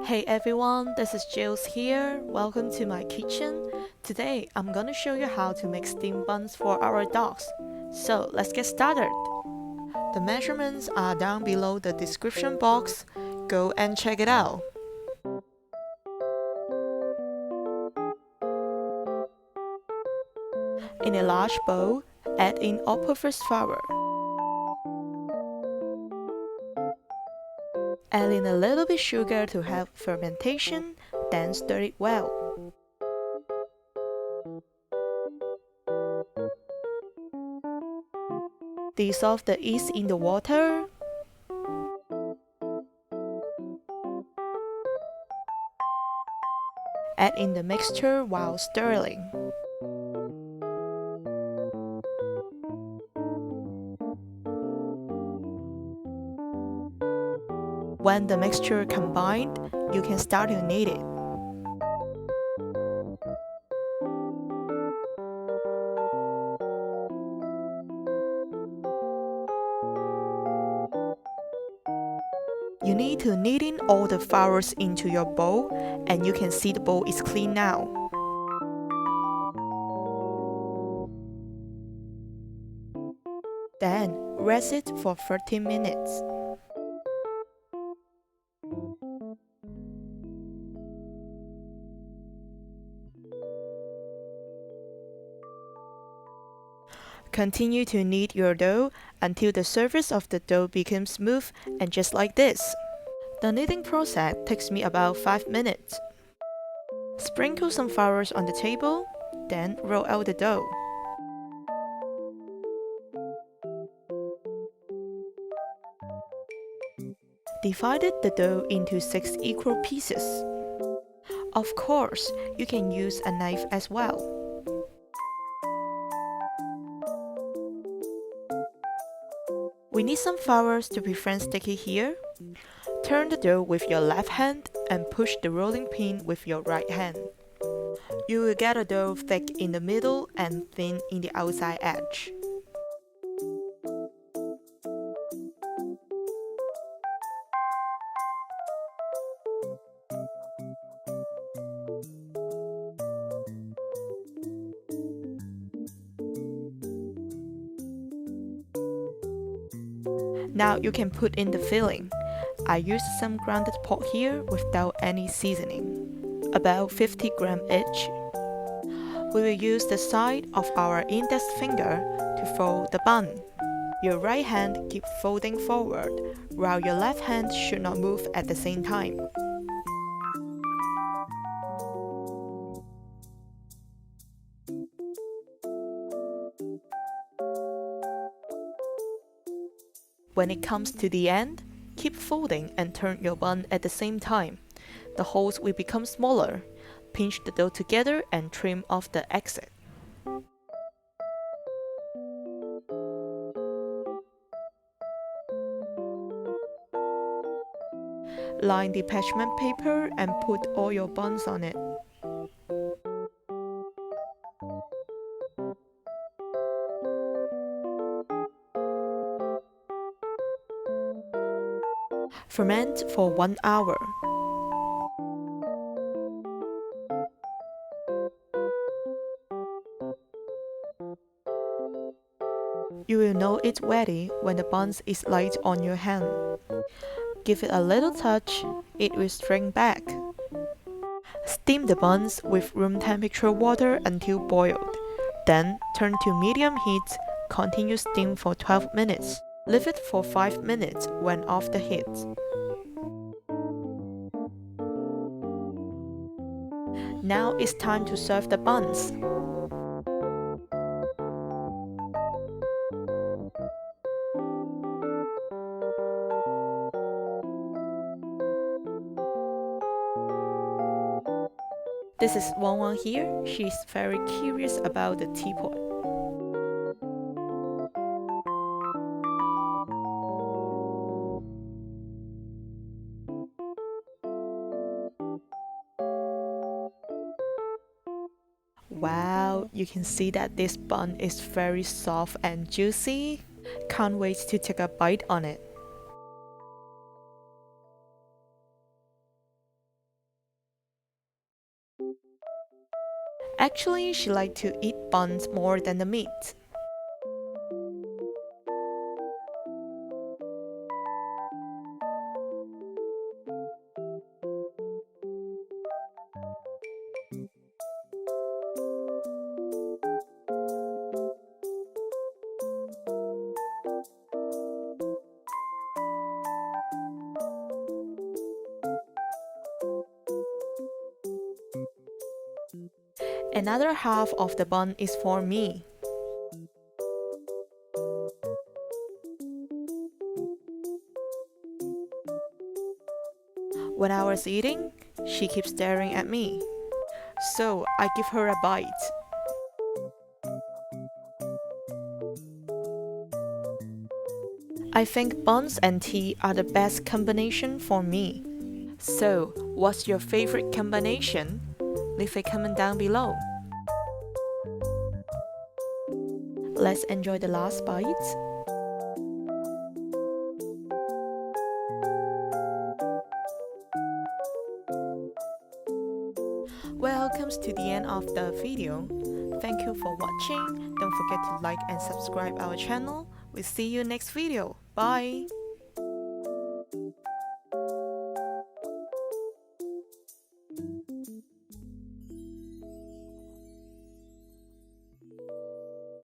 Hey everyone, this is Jules here. Welcome to my kitchen. Today I'm gonna show you how to make steamed buns for our dogs. So let's get started. The measurements are down below the description box. Go and check it out. In a large bowl, add in all-purpose flour. Add in a little bit sugar to help fermentation, then stir it well. Dissolve the yeast in the water. Add in the mixture while stirring. When the mixture combined, you can start to knead it. You need to knead in all the flours into your bowl, and you can see the bowl is clean now. Then rest it for 30 minutes. Continue to knead your dough until the surface of the dough becomes smooth and just like this. The kneading process takes me about 5 minutes. Sprinkle some flour on the table, then roll out the dough. Divide the dough into 6 equal pieces. Of course, you can use a knife as well. We need some flour to prevent sticky here. Turn the dough with your left hand and push the rolling pin with your right hand. You will get a dough thick in the middle and thin in the outside edge. Now you can put in the filling. I used some grounded pork here without any seasoning, about 50 grams each. We will use the side of our index finger to fold the bun. Your right hand keep folding forward, while your left hand should not move at the same time. When it comes to the end, keep folding and turn your bun at the same time. The holes will become smaller. Pinch the dough together and trim off the exit. Line the parchment paper and put all your buns on it. Ferment for 1 hour. You will know it's ready when the buns is light on your hand. Give it a little touch, it will shrink back. Steam the buns with room temperature water until boiled. Then turn to medium heat, continue steam for 12 minutes. Leave it for 5 minutes when off the heat. Now it's time to serve the buns. This is Wang here. She's very curious about the teapot. Wow, you can see that this bun is very soft and juicy. Can't wait to take a bite on it. Actually, she liked to eat buns more than the meat. Another half of the bun is for me. When I was eating, she keeps staring at me. So I give her a bite. I think buns and tea are the best combination for me. So, what's your favorite combination? Leave a comment down below. Let's enjoy the last bite. Well, comes to the end of the video. Thank you for watching. Don't forget to like and subscribe our channel. We'll see you next video. Bye!